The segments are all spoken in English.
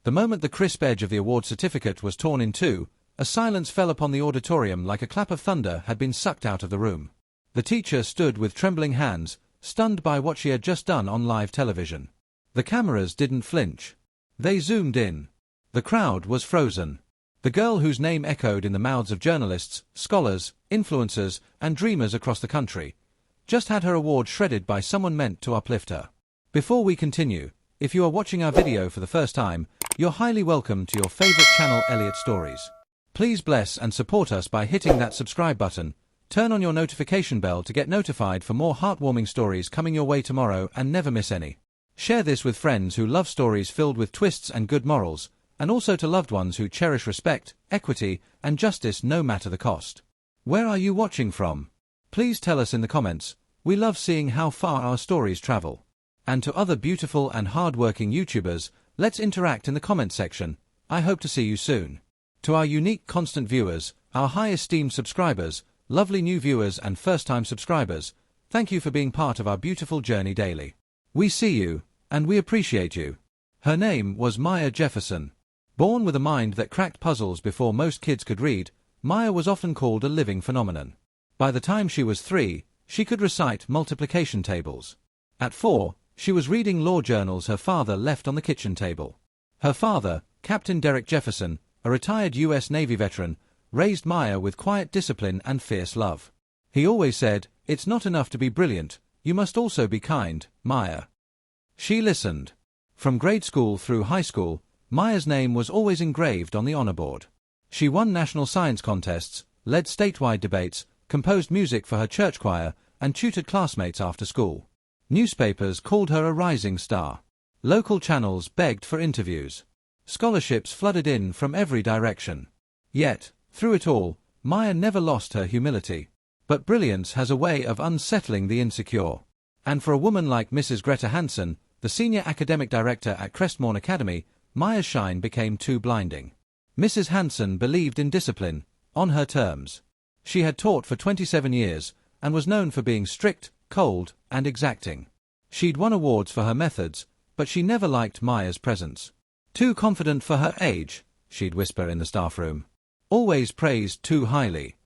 The moment the crisp edge of the award certificate was torn in two, a silence fell upon the auditorium like a clap of thunder had been sucked out of the room. The teacher stood with trembling hands, stunned by what she had just done on live television. The cameras didn't flinch. They zoomed in. The crowd was frozen. The girl whose name echoed in the mouths of journalists, scholars, influencers, and dreamers across the country just had her award shredded by someone meant to uplift her. Before we continue, if you are watching our video for the first time, you're highly welcome to your favorite channel, Elliot Stories. Please bless and support us by hitting that subscribe button, turn on your notification bell to get notified for more heartwarming stories coming your way tomorrow and never miss any. Share this with friends who love stories filled with twists and good morals, and also to loved ones who cherish respect, equity, and justice no matter the cost. Where are you watching from? Please tell us in the comments. We love seeing how far our stories travel. And to other beautiful and hard-working YouTubers, let's interact in the comment section. I hope to see you soon. To our unique constant viewers, our high-esteemed subscribers, lovely new viewers and first-time subscribers, thank you for being part of our beautiful journey daily. We see you, and we appreciate you. Her name was Maya Jefferson. Born with a mind that cracked puzzles before most kids could read, Maya was often called a living phenomenon. By the time she was 3, she could recite multiplication tables. At 4, she was reading law journals her father left on the kitchen table. Her father, Captain Derek Jefferson, a retired U.S. Navy veteran, raised Maya with quiet discipline and fierce love. He always said, "It's not enough to be brilliant, you must also be kind, Maya." She listened. From grade school through high school, Maya's name was always engraved on the honor board. She won national science contests, led statewide debates, composed music for her church choir, and tutored classmates after school. Newspapers called her a rising star. Local channels begged for interviews. Scholarships flooded in from every direction. Yet, through it all, Maya never lost her humility. But brilliance has a way of unsettling the insecure. And for a woman like Mrs. Greta Hansen, the senior academic director at Crestmorne Academy, Maya's shine became too blinding. Mrs. Hansen believed in discipline, on her terms. She had taught for 27 years, and was known for being strict, cold, and exacting. She'd won awards for her methods, but she never liked Maya's presence. Too confident for her age, she'd whisper in the staff room. Always praised too highly.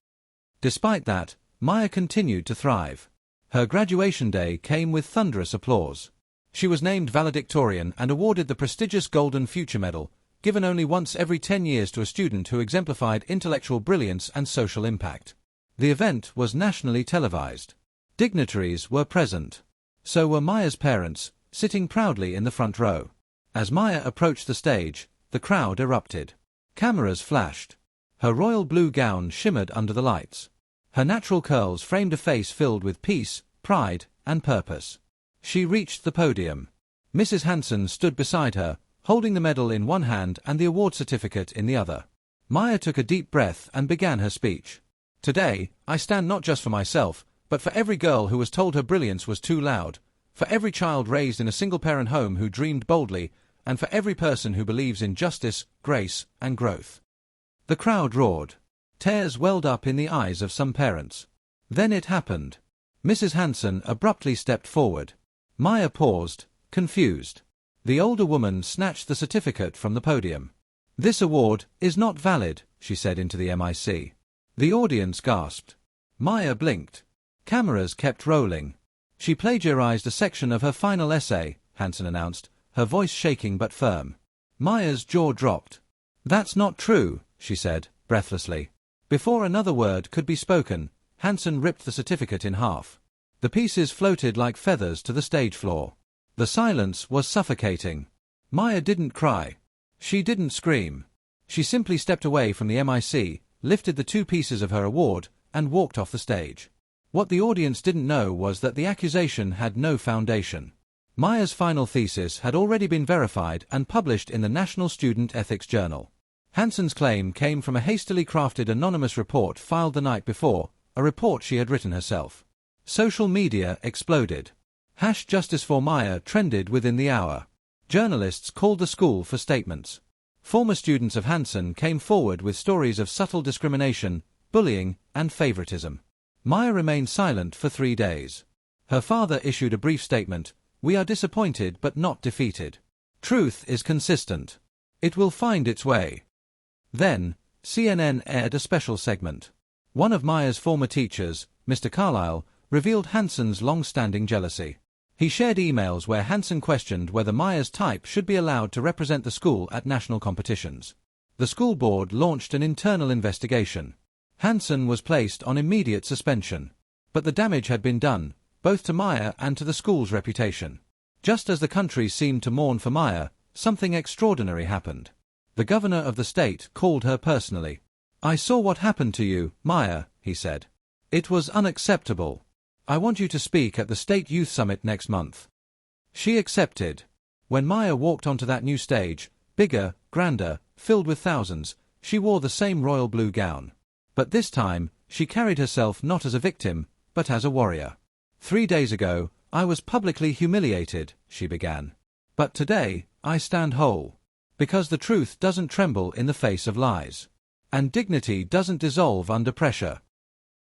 Despite that, Maya continued to thrive. Her graduation day came with thunderous applause. She was named valedictorian and awarded the prestigious Golden Future Medal, given only once every 10 years to a student who exemplified intellectual brilliance and social impact. The event was nationally televised. Dignitaries were present. So were Maya's parents, sitting proudly in the front row. As Maya approached the stage, the crowd erupted. Cameras flashed. Her royal blue gown shimmered under the lights. Her natural curls framed a face filled with peace, pride, and purpose. She reached the podium. Mrs. Hansen stood beside her, holding the medal in one hand and the award certificate in the other. Maya took a deep breath and began her speech. "Today, I stand not just for myself, but for every girl who was told her brilliance was too loud, for every child raised in a single-parent home who dreamed boldly, and for every person who believes in justice, grace, and growth." The crowd roared. Tears welled up in the eyes of some parents. Then it happened. Mrs. Hansen abruptly stepped forward. Maya paused, confused. The older woman snatched the certificate from the podium. "This award is not valid," she said into the mic. The audience gasped. Maya blinked. Cameras kept rolling. "She plagiarized a section of her final essay," Hansen announced, her voice shaking but firm. Maya's jaw dropped. "That's not true," she said, breathlessly. Before another word could be spoken, Hansen ripped the certificate in half. The pieces floated like feathers to the stage floor. The silence was suffocating. Maya didn't cry. She didn't scream. She simply stepped away from the mic, lifted the 2 pieces of her award, and walked off the stage. What the audience didn't know was that the accusation had no foundation. Maya's final thesis had already been verified and published in the National Student Ethics Journal. Hansen's claim came from a hastily crafted anonymous report filed the night before, a report she had written herself. Social media exploded. #Justice for Maya trended within the hour. Journalists called the school for statements. Former students of Hansen came forward with stories of subtle discrimination, bullying, and favoritism. Maya remained silent for 3 days. Her father issued a brief statement: "We are disappointed but not defeated. Truth is consistent." It will find its way. Then, CNN aired a special segment. One of Maya's former teachers, Mr. Carlisle, revealed Hanson's long-standing jealousy. He shared emails where Hanson questioned whether Maya's type should be allowed to represent the school at national competitions. The school board launched an internal investigation. Hanson was placed on immediate suspension. But the damage had been done, both to Maya and to the school's reputation. Just as the country seemed to mourn for Maya, something extraordinary happened. The governor of the state called her personally. "I saw what happened to you, Maya," he said. "It was unacceptable. I want you to speak at the State Youth Summit next month." She accepted. When Maya walked onto that new stage, bigger, grander, filled with thousands, she wore the same royal blue gown. But this time, she carried herself not as a victim, but as a warrior. "3 days ago, I was publicly humiliated," she began. "But today, I stand whole. Because the truth doesn't tremble in the face of lies. And dignity doesn't dissolve under pressure."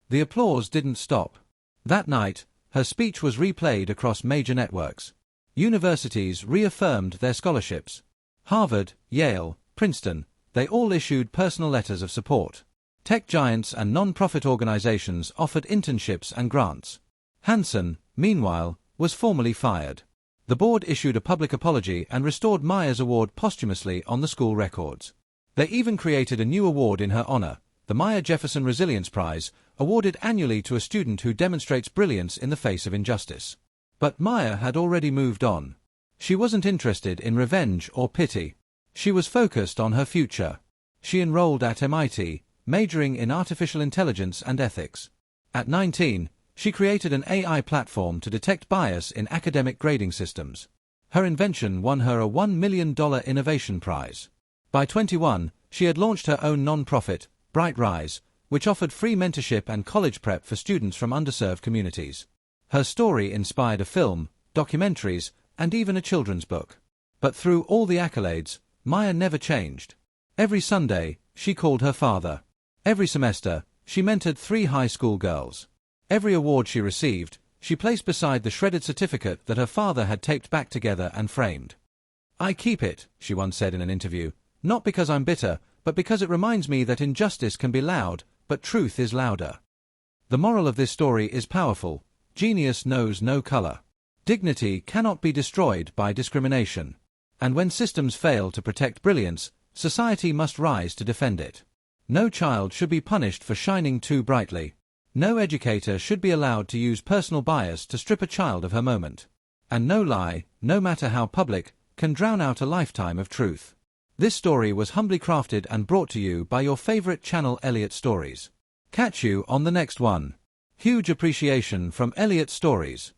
The applause didn't stop. That night, her speech was replayed across major networks. Universities reaffirmed their scholarships. Harvard, Yale, Princeton, they all issued personal letters of support. Tech giants and non-profit organizations offered internships and grants. Hanson, meanwhile, was formally fired. The board issued a public apology and restored Maya's award posthumously on the school records. They even created a new award in her honor, the Maya Jefferson Resilience Prize, awarded annually to a student who demonstrates brilliance in the face of injustice. But Maya had already moved on. She wasn't interested in revenge or pity. She was focused on her future. She enrolled at MIT, majoring in artificial intelligence and ethics. At 19, she created an AI platform to detect bias in academic grading systems. Her invention won her a $1 million innovation prize. By 21, she had launched her own non-profit, Bright Rise, which offered free mentorship and college prep for students from underserved communities. Her story inspired a film, documentaries, and even a children's book. But through all the accolades, Maya never changed. Every Sunday, she called her father. Every semester, she mentored 3 high school girls. Every award she received, she placed beside the shredded certificate that her father had taped back together and framed. "I keep it," she once said in an interview, "not because I'm bitter, but because it reminds me that injustice can be loud, but truth is louder." The moral of this story is powerful. Genius knows no color. Dignity cannot be destroyed by discrimination. And when systems fail to protect brilliance, society must rise to defend it. No child should be punished for shining too brightly. No educator should be allowed to use personal bias to strip a child of her moment. And no lie, no matter how public, can drown out a lifetime of truth. This story was humbly crafted and brought to you by your favorite channel, Elliot Stories. Catch you on the next one. Huge appreciation from Elliot Stories.